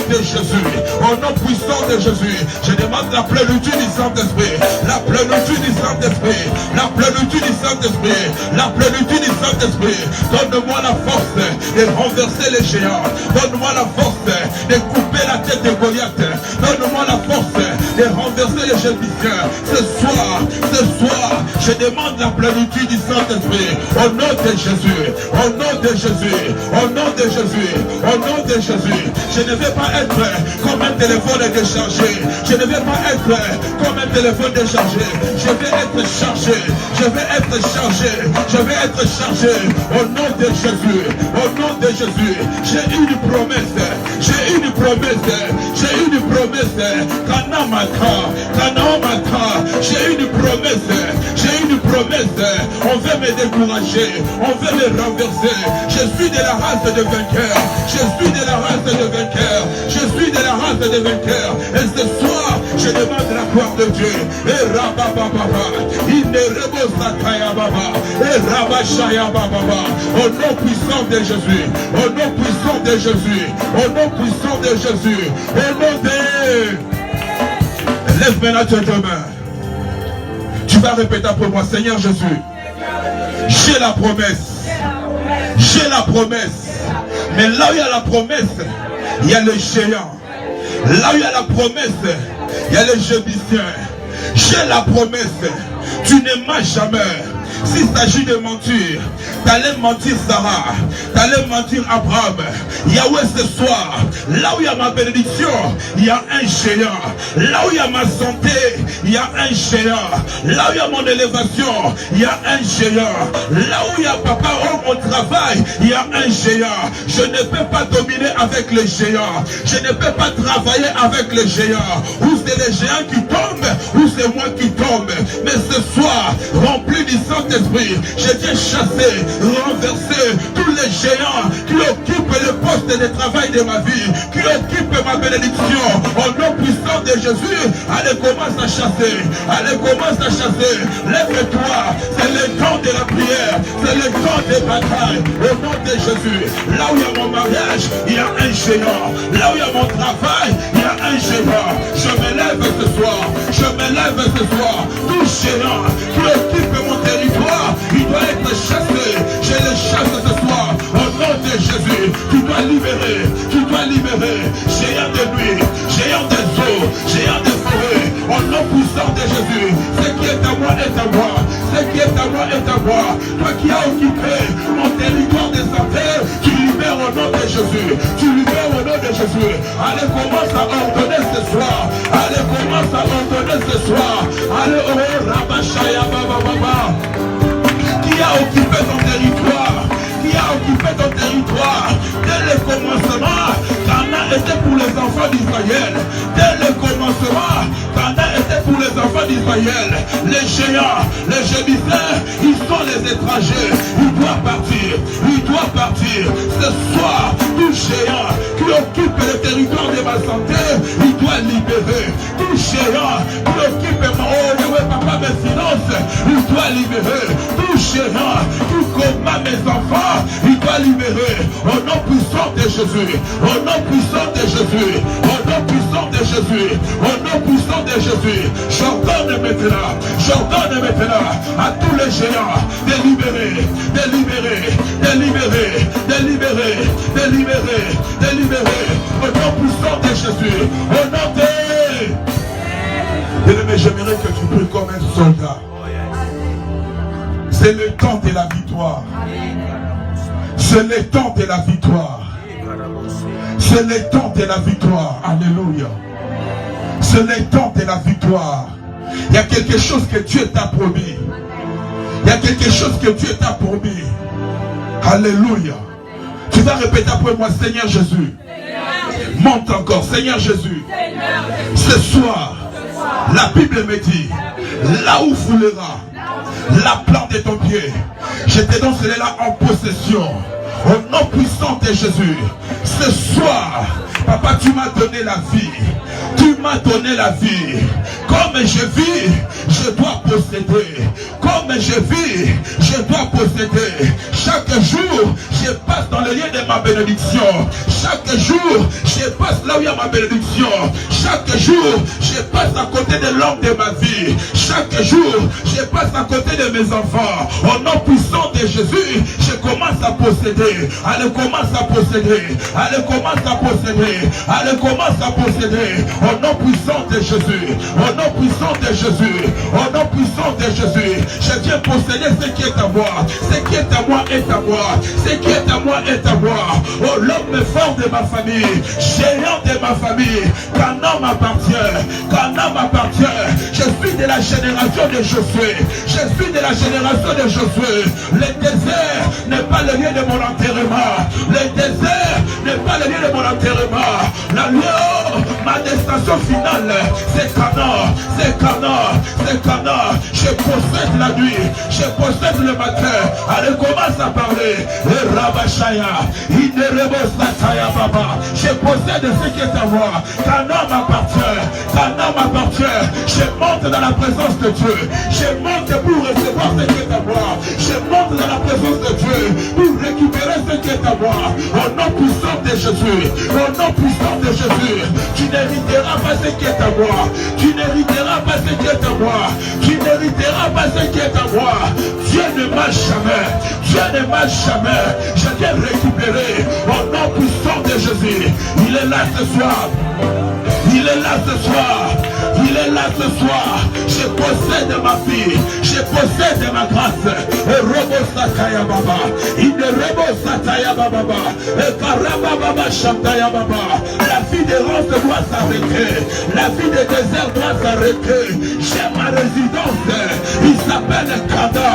de Jésus, au nom puissant de Jésus, je demande la plénitude du Saint-Esprit, la plénitude du Saint-Esprit, la plénitude du Saint-Esprit, la plénitude du Saint-Esprit. Donne-moi la force de renverser les géants, donne-moi la force de couper la tête de Goliath, donne-moi la force de renverser les Jébusiens. Ce soir, je demande la plénitude du Saint-Esprit, au nom de Jésus, au nom de Jésus, au nom de Jésus, au nom de Jésus. Je ne vais pas être comme un téléphone déchargé, je ne vais pas être comme un téléphone déchargé, je vais être chargé, je vais être chargé, je vais être chargé, au nom de Jésus, au nom de Jésus. J'ai une promesse, j'ai une promesse, j'ai une promesse, j'ai une promesse, j'ai une promesse. On veut me décourager, on veut me renverser. Je suis de la race de vainqueurs, je suis de la race de vainqueurs, je suis de la race de vainqueurs. Et ce soir, je demande la gloire de Dieu. Et Rabababa, il ne rebosakaya baba, et Rabashaya baba, au nom puissant de Jésus, au nom puissant de Jésus, au nom puissant de Jésus, au nom de... Lève maintenant tes deux mains. Tu vas répéter pour moi, Seigneur Jésus, j'ai la promesse, j'ai la promesse, mais là où il y a la promesse, il y a le géant. Là où il y a la promesse, il y a les Jébusiens. J'ai la promesse, tu ne m'as jamais. S'il s'agit de mentir, t'allais mentir Sarah, t'allais mentir Abraham. Yahweh, ce soir, là où il y a ma bénédiction, il y a un géant. Là où il y a ma santé, il y a un géant. Là où il y a mon élévation, il y a un géant. Là où il y a papa, mon travail, il y a un géant. Je ne peux pas dominer avec les géants. Je ne peux pas travailler avec les géants. Ou c'est les géants qui tombent, ou c'est moi qui tombe. Mais ce soir, rempli du Saint-Esprit, je viens chasser, renverser tous les géants qui occupent le poste de travail de ma vie, qui occupent ma bénédiction. Au nom puissant de Jésus, allez, commence à chasser. Allez, commence à chasser. Lève-toi. C'est le temps de la prière. C'est le temps des batailles. Au nom de Jésus. Là où il y a mon mariage, il y a un géant. Là où il y a mon travail, il y a un géant. Je me lève ce soir. Je me lève ce soir. Tout géant qui occupe mon territoire, il doit être chassé. Je le chasse ce soir. Au nom de Jésus, tu dois libérer. Tu dois libérer. Géant de nuit, géant des eaux, géant des forêts. Au nom puissant de Jésus, ce qui est à moi est à moi. Ce qui est à moi est à moi. Toi qui as occupé mon territoire de santé, tu libères au nom de Jésus. Tu libères au nom de Jésus. Allez, commence à ordonner ce soir. Allez, commence à ordonner ce soir. Allez, oh, Rabashaya Baba Baba. Qui a occupé ton territoire? Qui a occupé ton territoire? Dès le commencement, Canaan était pour les enfants d'Israël. Dès le commencement, Canaan était pour les enfants d'Israël. Les géants, les Jébusiens, ils sont les étrangers. Ils doivent partir. Ils doivent partir. Ce soir, tout géant qui occupe le territoire de ma santé, il doit libérer. Tout géant qui occupe papa, mes finances, il doit libérer. Tout géant qui combat mes enfants, il doit libérer. Au nom puissant de Jésus. Au nom puissant de Jésus. Au nom puissant de Jésus. Au nom puissant de Jésus. J'ordonne maintenant à tous les géants de libérer, de libérer, de libérer, de libérer, de libérer, de libérer. Au nom puissant de Jésus. Au nom de... Bien-aimé, j'aimerais que tu pries comme un soldat. C'est le temps de la victoire. C'est le temps de la victoire. C'est le temps de la victoire. Alléluia. C'est le temps de la victoire. Il y a quelque chose que Dieu t'a promis. Il y a quelque chose que Dieu t'a promis. Alléluia. Tu vas répéter après moi, Seigneur Jésus. Monte encore, Seigneur Jésus. Ce soir, la Bible me dit, là où foulera la plante de ton pied, je te donnerai là en possession. Au nom puissant de Jésus, ce soir, Papa, tu m'as donné la vie. Tu m'as donné la vie. Comme je vis, je dois posséder. Comme je vis, je dois posséder. Chaque jour, je passe dans le lieu de ma bénédiction. Chaque jour, je passe là où il y a ma bénédiction. Chaque jour, je passe à côté de l'homme de ma vie. Chaque jour, je passe à côté de mes enfants. Au nom puissant de Jésus, je commence à posséder. Allez, commence à posséder. Allez, commence à posséder. Allez, commence à posséder. Au nom puissant de Jésus. Au nom puissant de Jésus. Au nom puissant de Jésus. Je viens posséder ce qui est à moi. Ce qui est à moi est à moi. Ce qui est à moi est à moi. Oh, l'homme fort de ma famille. Géant de ma famille. Qu'un homme appartient. Qu'un homme appartient. Je suis de la génération de Josué. Je suis de la génération de Josué. Le désert n'est pas le lieu de mon enterrement. Le désert n'est pas le lieu de mon enterrement. La lieu, ma destination finale, c'est Canaan. C'est Canaan. C'est Canaan. Je possède la nuit. Je possède le matin. Allez, commence à parler. Et Rabashaya. Inerebosataya Baba. Je possède ce qui est à moi. Canaan m'appartient. Canaan m'appartient. Je monte dans la présence de Dieu. Je monte pour recevoir ce qui est à moi. Je monte dans la présence de Dieu pour récupérer ce qui est à moi. Au nom puissant de Jésus. Au nom puissant de Jésus. Tu n'hériteras pas ce qui est à moi. Tu n'hériteras pas ce qui est à moi. Tu n'hériteras pas ce qui est à moi. Dieu ne m'a jamais. Dieu ne m'a jamais. Je viens récupérer au nom puissant de Jésus. Il est là ce soir. Il est là ce soir. Il est là ce soir. Je possède ma fille. Je possède ma grâce. Et Robo Sataya Baba. Il ne Robo Sataya Baba. Et Karaba Baba Shataya Baba. La vie d'errance doit s'arrêter. La vie de désert doit s'arrêter. J'ai ma résidence. Il s'appelle Kada.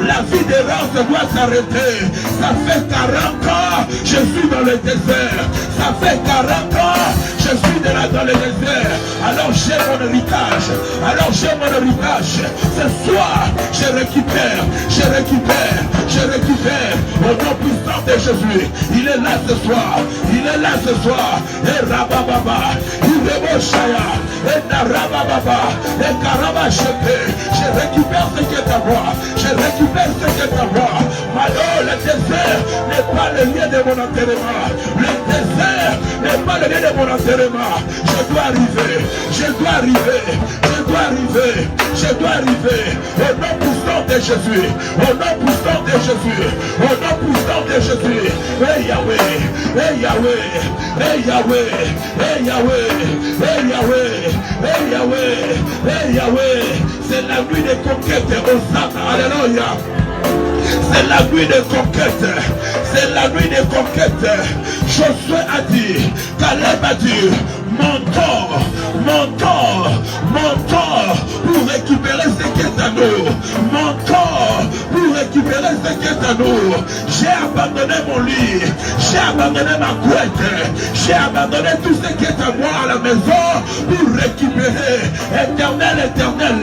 La vie d'errance doit s'arrêter. Ça fait 40 ans. Je suis dans le désert. Ça fait 40 ans. Je suis dans le désert. Alors j'ai mon héritage. Alors j'ai mon héritage. Ce soir, je récupère. Je récupère. Je récupère. Au nom puissant de Jésus. Il est là ce soir. Il est là ce soir. Et Rabababa. Il est Moshaya. Et Narabababa. Et Karabasheke. Je récupère ce qui est à moi. Je récupère ce qui est à moi. Alors le désert n'est pas le lieu de mon enterrement. Le désert n'est pas le lieu de mon enterrement. Je dois arriver, je dois arriver, je dois arriver, je dois arriver. Au nom puissant de Jésus, au nom puissant de Jésus, au nom puissant de Jésus. Hey Yahweh, hey Yahweh, hey Yahweh, hey Yahweh, hey Yahweh, hey Yahweh, hey Yahweh. C'est la nuit des conquêtes, Hosanna, alléluia. C'est la nuit de conquête. C'est la nuit de conquête. Josué a dit, Caleb a dit, montons, montons, montons pour récupérer ce qui est à nous. Montons pour récupérer ce qui est à nous. J'ai abandonné mon lit. J'ai abandonné ma couette. J'ai abandonné tout ce qui est à moi à la maison pour récupérer. Éternel, éternel,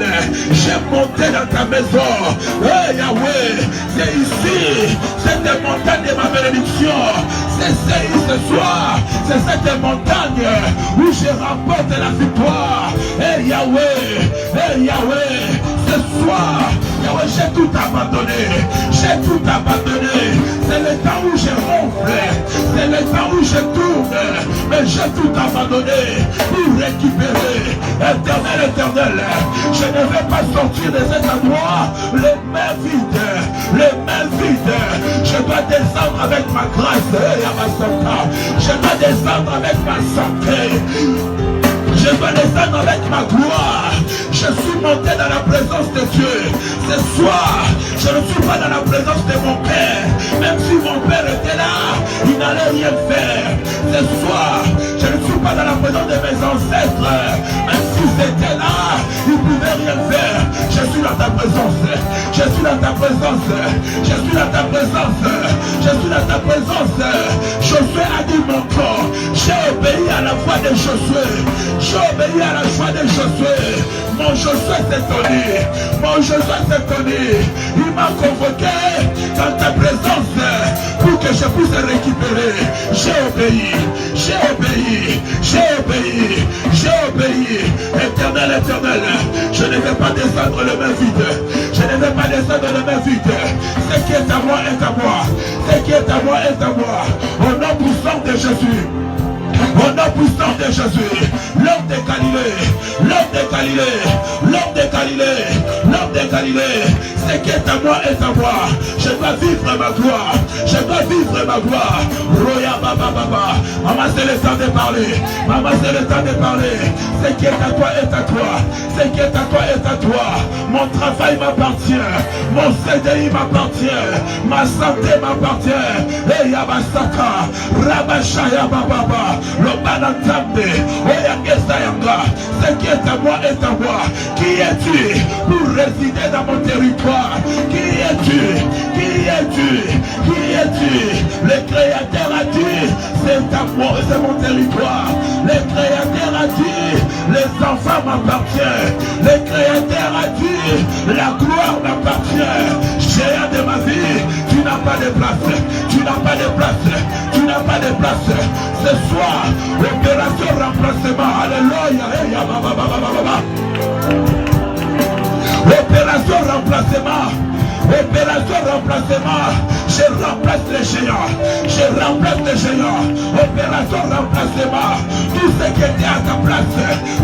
j'ai monté dans ta maison. Hey Yahweh, c'est ici, cette montagne de ma bénédiction. C'est ce soir, c'est cette montagne où je remporte la victoire. Hey Yahweh, hey Yahweh, ce soir, Yahweh, j'ai tout abandonné. J'ai tout abandonné. C'est le temps où je ronfle. C'est le temps où je tourne. Mais j'ai tout abandonné pour récupérer. Éternel, éternel, je ne vais pas sortir de cet endroit les mains vides. Les mains vides. Je dois descendre avec ma grâce. Je dois descendre avec ma santé. Je dois descendre avec ma gloire. Je suis monté dans la présence de Dieu. Ce soir, je ne suis pas dans la présence de mon Père. Même si mon Père était là, il n'allait rien faire. Ce soir, je ne suis pas dans la présence de mes ancêtres. Même s'ils étaient là, ils ne pouvaient rien faire. Je suis dans ta présence. Je suis dans ta présence. Je suis dans ta présence. Je suis dans ta présence. Josué a dit mon corps. J'ai obéi à la voix de Josué. J'ai obéi à la voix de Josué. Mon Josué s'est tenu. Mon Josué s'est tenu. Il m'a convoqué dans ta présence pour que je puisse récupérer. J'ai obéi. J'ai obéi. l'Éternel, je ne vais pas descendre le main vide. Je ne vais pas descendre le main vide. Ce qui est à moi est à moi. Ce qui est à moi est à moi. Au nom puissant de Jésus. Au nom puissant de Jésus, l'homme de Galilée, l'homme de Galilée, l'homme de Galilée, l'homme de Galilée, ce qui est à moi est à moi. Je dois vivre ma gloire, je dois vivre ma gloire. Roya baba baba, maman c'est le temps de parler, maman c'est le temps de parler. Ce qui est à toi est à toi, ce qui est à toi est à toi. Mon travail m'appartient, mon CDI m'appartient, ma santé m'appartient. Et Yabasaka, Rabashaya baba. Le Banatambe, Oyakesayanga, ce qui est à moi est à moi. Qui es-tu pour résider dans mon territoire? Qui es-tu? Qui es-tu? Qui es-tu? Le Créateur a dit, c'est à moi, c'est mon territoire. Le Créateur a dit, les enfants m'appartiennent. Le Créateur a dit, la gloire m'appartient. Géant de ma vie, tu n'as pas de place, tu n'as pas de place, tu n'as pas de place. Ce soir, opération remplacement, alléluia, opération remplacement, opération remplacement, je remplace les géants, je remplace les géants, opération remplacement, tout ce qui était à ta place,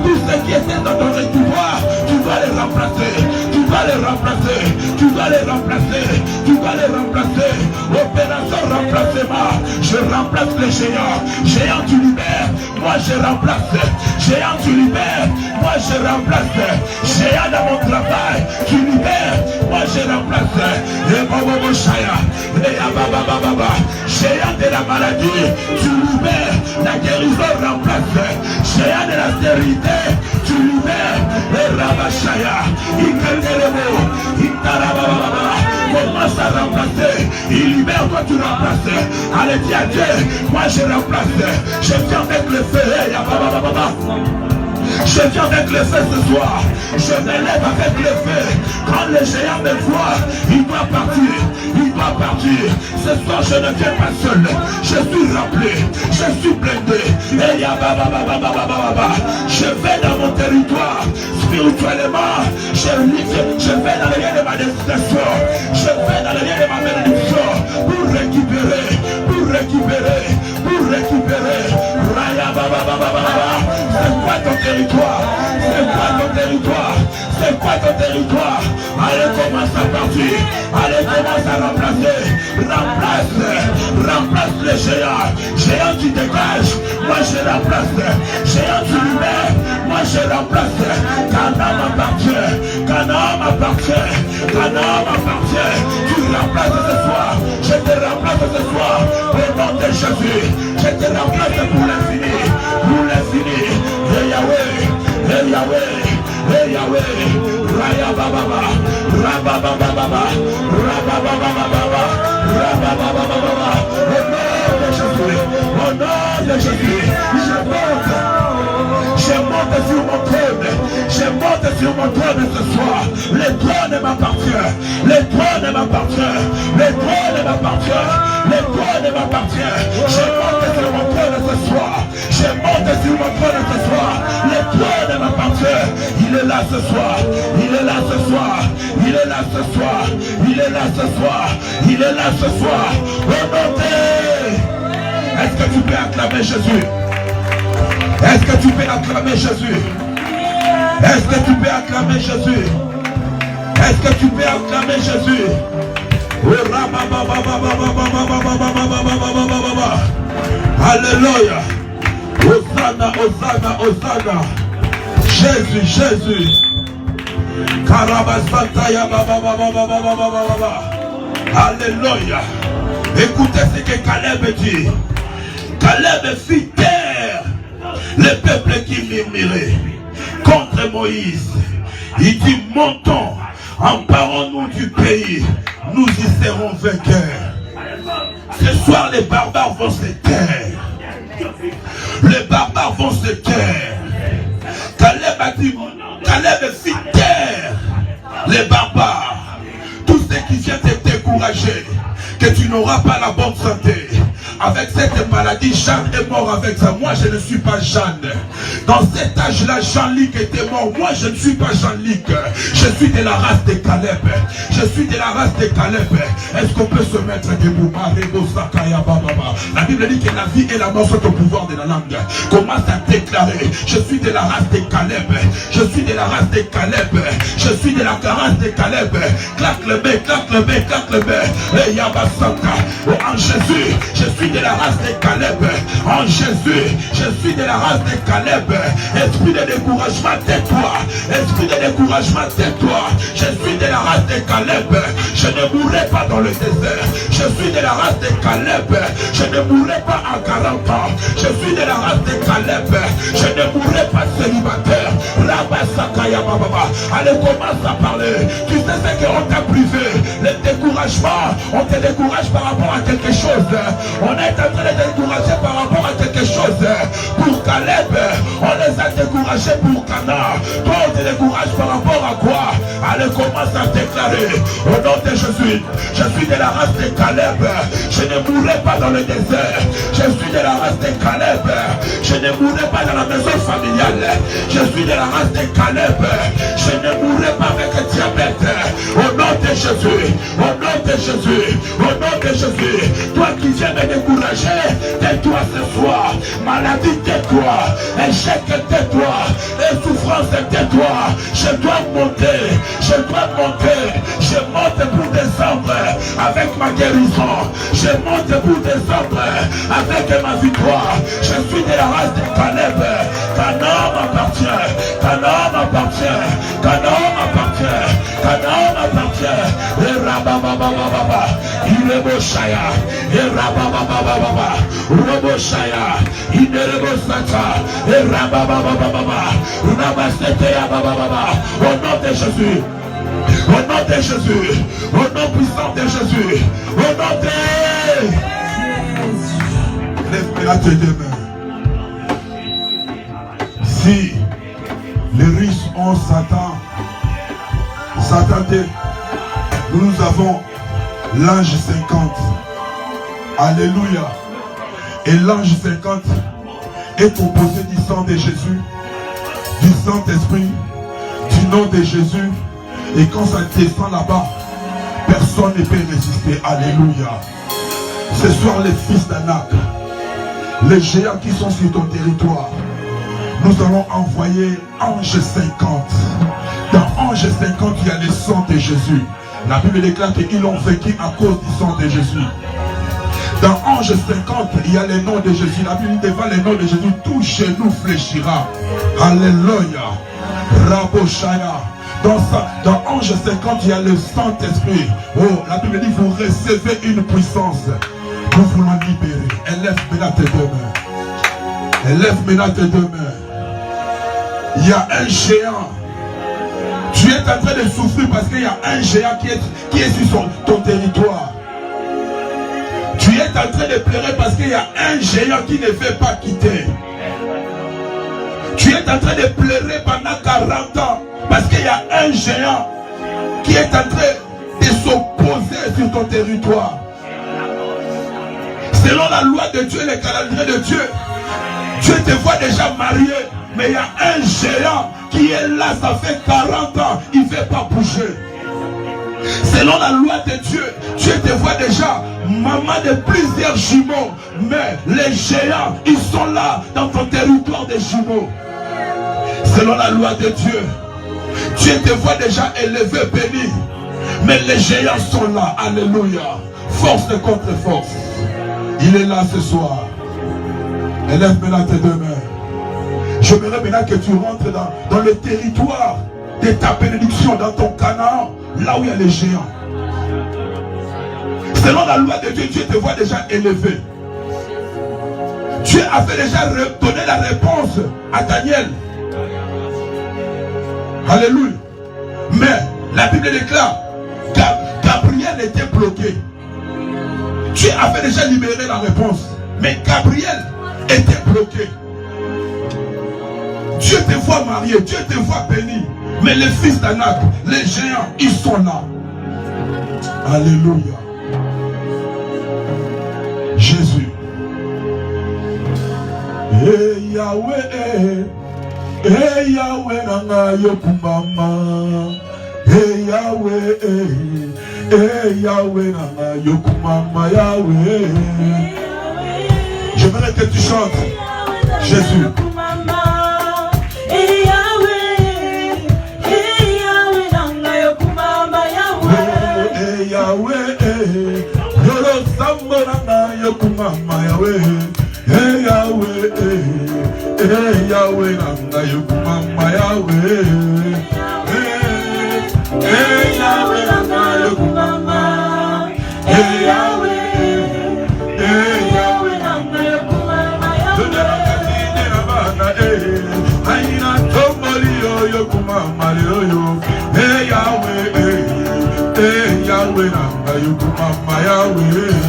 tout ce qui était dans ton pouvoir, tu vas les remplacer, tu vas les remplacer, tu vas les remplacer, tu vas les remplacer, opération remplacement, je remplace les géants, géants tu libères, moi je remplace, géant tu libères, moi je remplace, géant dans mon travail, tu libères, moi je remplace, et Bobo Shaya, et Ababa, géant de la maladie, tu libères, la guérison remplace, géant de la stérilité, tu libères, et Rabashaya, Ikelelebo, Itarababa, commence à remplacer, il libère, toi tu remplaces, allez dis à Dieu, moi je remplace, je viens avec le feu, et Ababa. Je viens avec le feu ce soir. Je me lève avec le feu. Quand le géant me voit, il doit partir. Il doit partir. Ce soir, je ne viens pas seul. Je suis rempli. Je suis blindé. Et je vais dans mon territoire. Spirituellement, je vais dans le lien de ma destination. Je vais dans le lien de ma bénédiction. Pour récupérer. Pour récupérer. Pour récupérer. C'est quoi ton territoire? C'est quoi ton territoire? C'est quoi ton territoire? Allez, commence à partir. Allez, commence à remplacer. Remplace les géants. Géants tu dégages, moi je remplace. Géants tu libères, moi je remplace. Canaan m'appartient. Canaan m'appartient. Canaan m'appartient. Tu remplaces ce soir. Je te remplace ce soir. Au nom de Jésus. Je te remplace pour l'infini. Pour l'infini. Et Yahweh. Et Yahweh. Et Yahweh. Raya Baba. Rabababa. Rabababa. Rabababa. Au nom de Jésus. Je monte sur mon trône. Je monte sur mon trône ce soir. Le trône m'appartient. Le trône m'appartient. Le trône m'appartient. Le trône m'appartient. Je monte sur mon trône ce soir. Je monte sur mon trône ce soir. Le trône m'appartient. Il est là ce soir. Il est là ce soir. Il est là ce soir. Il est là ce soir. Il est là ce soir. Remontez. Est-ce que tu peux acclamer Jésus? Est-ce que tu peux acclamer Jésus? Est-ce que tu peux acclamer Jésus? Est-ce que tu peux acclamer Jésus? Alléluia. Hosanna, Hosanna, Hosanna. Jésus, Jésus. Alléluia. Écoutez ce que Caleb dit. Caleb fit taire le peuple qui murmurait contre Moïse. Il dit, montons, emparons-nous du pays, nous y serons vainqueurs. Ce soir, les barbares vont se taire. Les barbares vont se taire. Caleb a dit, Caleb fit taire les barbares. Tous ceux qui viennent te décourager, que tu n'auras pas la bonne santé. avec cette maladie, Jeanne est mort avec ça. Moi, je ne suis pas Jeanne. Dans cet âge-là, Jean-Luc était mort. Moi, je ne suis pas Jean-Luc. Je suis de la race de Caleb. Je suis de la race de Caleb. Est-ce qu'on peut se mettre debout? La Bible dit que la vie et la mort sont au pouvoir de la langue. Commence à déclarer: je suis de la race de Caleb. Je suis de la race de Caleb. Je suis de la race de Caleb. Claque le bec, claque le bec, claque le bec. Et Yabasanta. En Jésus, je suis de la race de Caleb. En Jésus, je suis de la race de Caleb. Esprit de découragement, tais-toi. Esprit de découragement, tais-toi. Je suis de la race de Caleb. Je ne mourrai pas dans le désert. Je suis de la race de Caleb. Je ne mourrai pas à 40 ans. Je suis de la race de Caleb. Je ne mourrai pas célibataire. Allez, commence à parler. Tu sais ce qu'on t'a privé. Le découragement, on te décourage par rapport à quelque chose. On est en train de décourager par rapport à quelque chose. Pour Caleb, on les a découragés pour Cana. Toi, on te décourage par rapport à quoi? Allez, commence à déclarer: au nom de Jésus, je suis de la race de Caleb. Je ne mourrai pas dans le désert. Je suis de la race de Caleb. Je ne mourrai pas dans la maison familiale. Je suis de la race de Caleb. Je ne mourrai pas avec le diabète. Au nom de Jésus, au nom de Jésus, au nom de Jésus. Toi qui viens me décourager, tais-toi ce soir. Maladie, tais-toi. Échec, tais-toi. Et souffrance, tais-toi. Je dois monter. Je dois monter. Je monte pour descendre avec ma guérison. Je monte pour descendre avec ma victoire. Je suis de la race de Caleb. Canaan m'appartient. Canaan m'appartient. Canaan m'appartient. Canaan m'appartient. Et rabababababa. Il est beau chaya. Et rabababababa. Roboshaya. Il est beau sata. Et rabababababa. Rabasete bababa. Au nom de Jésus. Au nom de Jésus. Au nom puissant de Jésus. Au nom de... Lève-la tes deux mains. Si les riches ont Satan, nous avons l'ange 50. Alléluia. Et l'ange 50 est composé du sang de Jésus, du Saint-Esprit, du nom de Jésus. Et quand ça descend là-bas, personne ne peut résister. Alléluia. Ce soir, les fils d'Anak, les géants qui sont sur ton territoire, nous allons envoyer ange 50. Dans ange 50, il y a le sang de Jésus. La Bible déclare qu'ils l'ont vécu à cause du sang de Jésus. Dans ange 50, il y a le nom de Jésus. La Bible dit devant le nom de Jésus, tout genou fléchira. Alléluia. Raboshaya. Dans ange 50, il y a le Saint-Esprit. Oh, la Bible dit vous recevez une puissance. Nous voulons libérer. Élève maintenant tes deux mains. Élève maintenant tes deux mains. Il y a un géant. Tu es en train de souffrir parce qu'il y a un géant qui est sur ton territoire. Tu es en train de pleurer parce qu'il y a un géant qui ne veut pas quitter. Tu es en train de pleurer pendant 40 ans parce qu'il y a un géant qui est en train de s'opposer sur ton territoire. Selon la loi de Dieu, le calendrier de Dieu, Dieu te voit déjà marié, mais il y a un géant qui est là, ça fait 40 ans, il ne veut pas bouger. Selon la loi de Dieu, Dieu te voit déjà maman de plusieurs jumeaux, mais les géants, ils sont là dans ton territoire des jumeaux. Selon la loi de Dieu, Dieu te voit déjà élevé, béni, mais les géants sont là. Alléluia. Force contre force. Il est là ce soir. Élève maintenant tes deux mains. J'aimerais maintenant que tu rentres dans le territoire de ta bénédiction, dans ton Canaan, là où il y a les géants. Selon la loi de Dieu, Dieu te voit déjà élevé. Dieu avait déjà donné la réponse à Daniel. Alléluia. Mais la Bible déclare Gabriel était bloqué. Dieu avait déjà libéré la réponse. Mais Gabriel était bloqué. Dieu te voit marié, Dieu te voit béni. Mais les fils d'Anak, les géants, ils sont là. Alléluia. Jésus, Hey Yahweh, hey Yahweh nanga yokumama. Hey Yahweh, hey Yahweh nanga yokumama Yahweh. J'aimerais que tu chantes Jésus. Hey Yahweh, hey Yahweh nanga yokumama Yahweh. Hey Yahweh, yolo sambo nanga yokumama Yahweh. Hey Yahweh, hey Yahweh nanga yokumama Yahweh. Hey Yahweh nanga yokumama. Hey Yahweh, hey Yahweh nanga yokumama Yahweh. Aina tomboli yokumama yo. Hey Yahweh, hey Yahweh nanga yokumama Yahweh.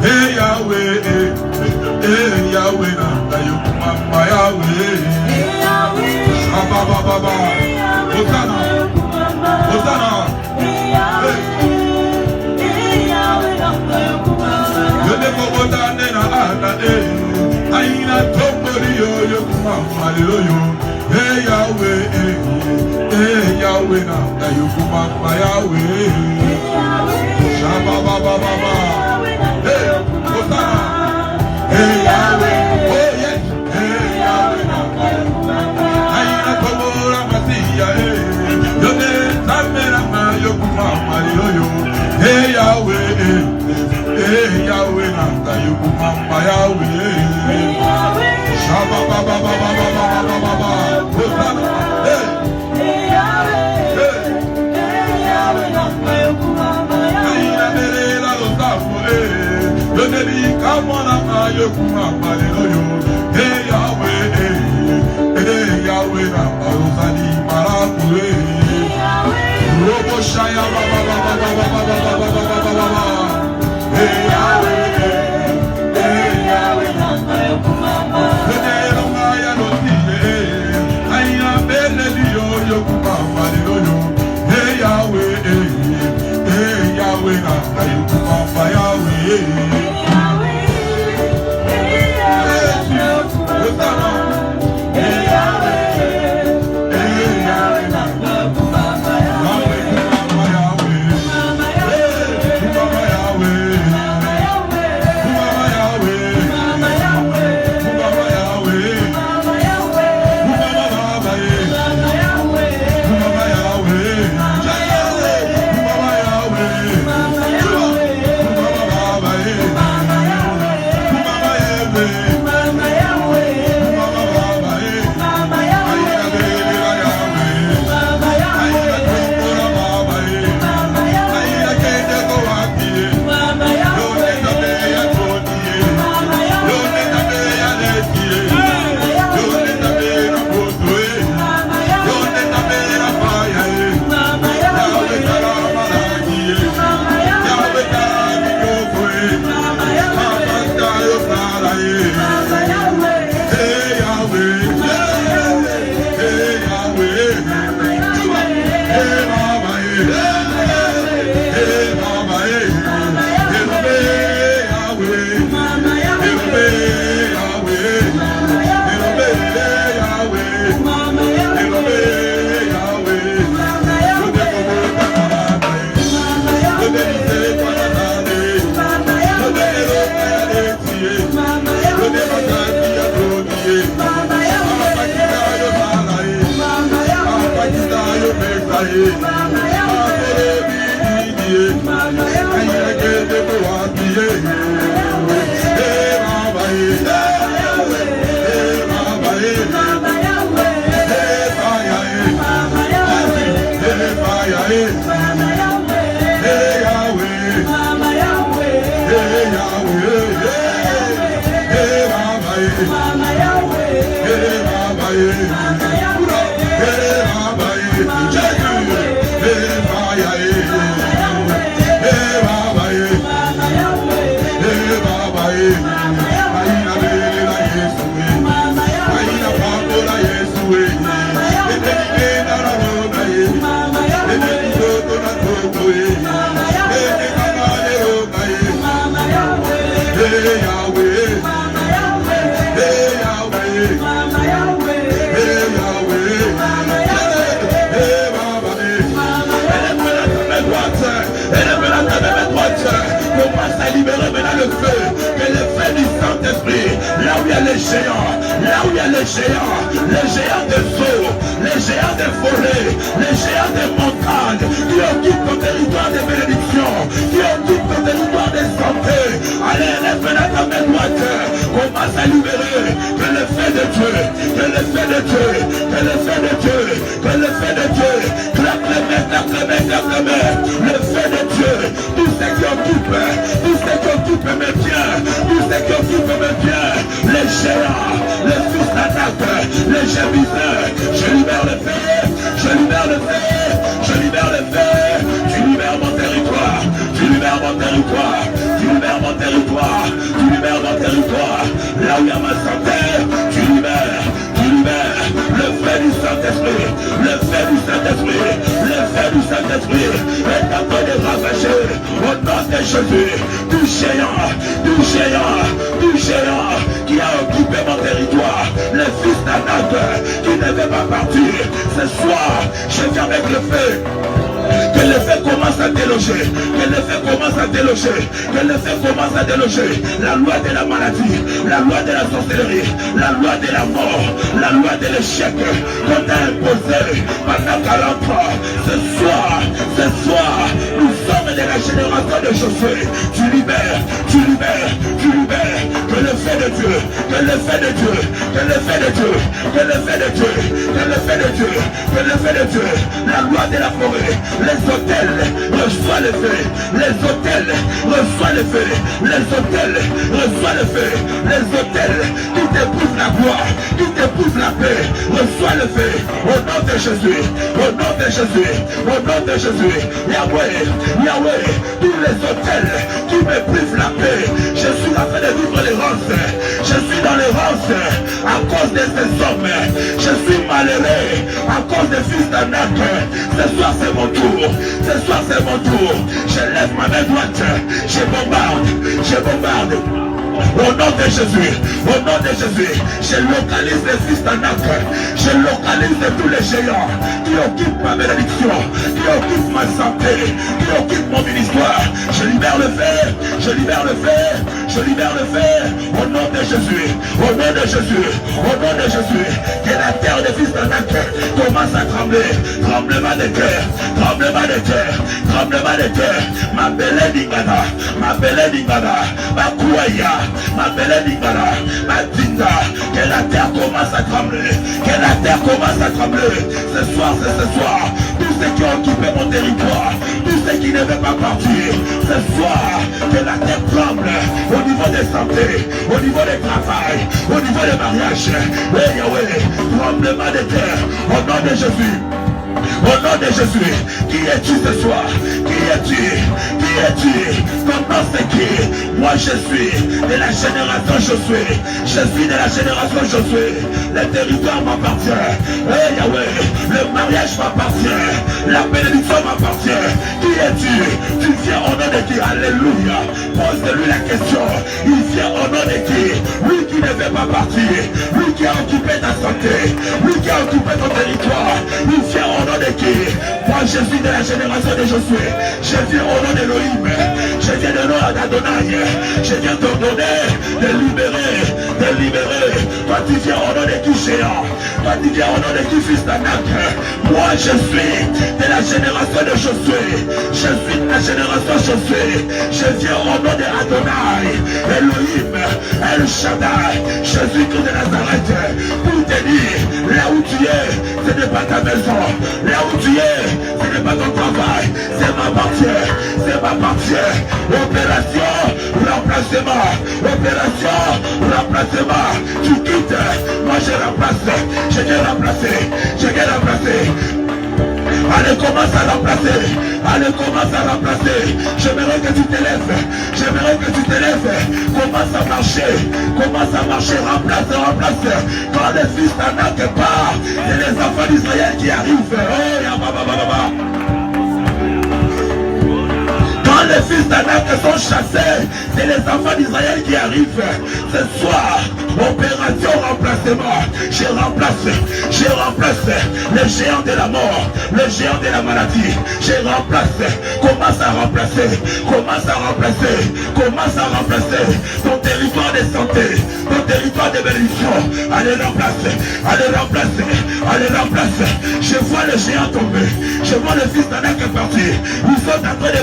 Hey Yahweh, hey Yahweh, nanga yokumama Yahweh. Hey Yahweh, Baba Baba, Hosanna, Hosanna. Hey Yahweh, hey Yahweh, nanga yokumama. Yode kobodane na ana aina tombori yokumama yo. Hey Yahweh, hey Yahweh, nanga yokumama Yahweh. Baba Baba Baba. Hey, Hosanna. Hey Yahweh, oh yes. Hey Yahweh, aina tomora masia. Yode tamera ma yokumama yo. Hey Yahweh, hey Yahweh, nanga yokumama Yahweh. Shaba Baba Baba Baba Baba. Hosanna. Hey Yahweh, hey Yahweh, nanga yokumama Yahweh. Come on, I'm yokumama yo. Hey Yahweh, hey Yahweh, Rosani Marakure. Robo Shaya Baba Baba Baba Baba Baba Baba. Hey Yahweh, hey Yahweh, yokumama. Hey Rongaya Rosine, Aya Bele yokumama yo. Hey Yahweh, hey Yahweh, yokumama Yahweh. Hey, libérer maintenant le feu. Que le feu du Saint-Esprit, là où il y a les géants, là où il y a les géants des eaux, les géants des forêts, les géants des montagnes, qui occupent ton territoire de bénédiction, qui occupent ton territoire de santé. Allez, lève maintenant ta main droite, commence à libérer. Que le feu de Dieu, que le feu de Dieu, que le feu de Dieu, que le feu de Dieu, claque les mains, claque les mains, claque les mains. Le feu de Dieu, tout ce qui occupe mes biens, tout ce qui occupe mes biens, les géants, les fils d'Anak, les gémiseurs, je libère le feu, je libère le feu, je libère le feu, tu libères mon territoire, tu libères mon territoire, tu libères mon territoire, tu libères mon territoire, là où il y a ma santé, tu libères le feu du Saint-Esprit, le feu du Saint-Esprit, le feu du Saint-Esprit, est en train de ravager au nom de Jésus, du géant qui a occupé mon territoire, le fils d'Anak qui ne veut pas partir. Ce soir, je viens avec le feu. Que le feu commence à déloger, que le feu commence à déloger, que le feu commence à déloger la loi de la maladie, la loi de la sorcellerie, la loi de la mort, la loi de l'échec qu'on a imposé pendant 40 ans. Ce soir, nous sommes de la génération de Josué. Tu libères, que le feu de Dieu, que le feu de Dieu, que le feu de Dieu, que le feu de Dieu, que le feu de Dieu, que le feu de Dieu, la loi de la forêt, les hôtels reçoivent le feu, les hôtels reçoivent le feu, les hôtels reçoivent le feu, les hôtels qui t'éprouvent la gloire, qui t'éprouvent la paix, reçoivent le feu, au nom de Jésus, au nom de Jésus, au nom de Jésus. Yahweh, tous les hôtels qui m'éprouvent la paix, je suis en train de vivre l'errance, je suis dans l'errance à cause de ces hommes, je suis malheureux à cause des fils d'Anak. Ce soir c'est mon tour, ce soir c'est mon tour, je lève ma main droite, je bombarde. Au nom de Jésus, je localise les fils d'Anak, je localise tous les géants qui occupent ma bénédiction, qui occupent ma santé, qui occupent mon ministère. Je libère le feu, je libère le feu, je libère le feu. Au nom de Jésus, au nom de Jésus, au nom de Jésus, que la terre des fils d'Anak commence à trembler. Tremblement de terre, tremblement de terre, tremblement de terre. Ma belle Ningana, ma belle Ningana, ma Kouaya, ma belle Ningana, ma Dinda, que la terre commence à trembler, que la terre commence à trembler. Ce soir, c'est ce soir, tous ceux qui ont occupé mon territoire, tous ceux qui ne veulent pas partir, ce soir, que la terre tremble au niveau des santé, au niveau des travail, au niveau des mariages. Et Yahweh, tremblement de terre, au nom de Jésus. Au nom de Jésus, qui es-tu ce soir? Qui es-tu? Qui es-tu? Ton nom c'est qui? Moi je suis de la génération Josué. Je suis de la génération Josué. Le territoire m'appartient. Hey Yahweh, le mariage m'appartient. La bénédiction m'appartient. Qui es-tu? Tu viens au nom de qui? Alléluia. Pose-lui la question. Il vient au nom de qui? Lui qui ne veut pas partir. Lui qui a occupé ta santé. Lui qui a occupé ton territoire. Il vient au nom de qui? Moi je suis de la génération de Josué. Je viens au nom d'Elohim. Je viens de nom d'Adonai. Je viens t'ordonner de libérer, de libérer. Toi tu viens au nom de qui géant? Toi tu viens au nom de qui fils d'Anak? Moi je suis de la génération de Josué. Je suis de la génération Josué. Je viens au nom de Adonai, Elohim, El Shaddai, Jésus-Christ de Nazareth, pour te dire, là où tu es, ce n'est pas ta maison. Là où tu es, ce n'est pas ton travail, c'est ma partie, c'est ma partie. Opération, remplacement, opération, remplacement. Tu quittes, moi je remplace, je viens remplacer, je viens remplacer. Allez, commence à remplacer. Allez, commence à remplacer. J'aimerais que tu t'élèves. J'aimerais que tu t'élèves. Commence à marcher. Commence à marcher. Remplace, remplace. Quand les fils d'Anak partent, c'est les enfants d'Israël qui arrivent. Oh, yababababa. Quand les fils d'Anak sont chassés, c'est les enfants d'Israël qui arrivent. Ce soir, Opération remplacement. Je remplace le géant de la mort, le géant de la maladie. Je remplace. Commence à remplacer ton territoire de santé, ton territoire de bénédiction. Allez remplacer. Je vois le géant tomber. Je vois le fils d'Anak partir. Ils sont en train de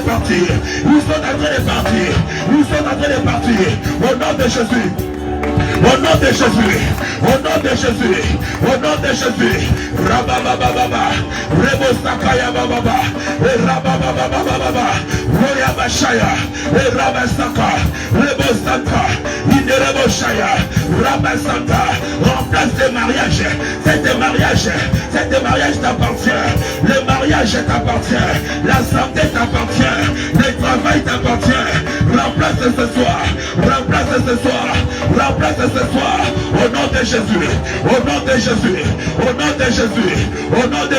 partir. Au nom de Jésus. Au nom de Jésus, Rababababa, Rebo Sakaya Baba, Rababababa, Roya Bashaya, Rabasaka, Rebo Santa, Inerebo Shaya, Rabasanta, remplace les mariages. Cet mariage t'appartient. Le mariage t'appartient. La santé t'appartient. Le travail t'appartient. Remplace ce soir. Au nom de Jésus, au nom de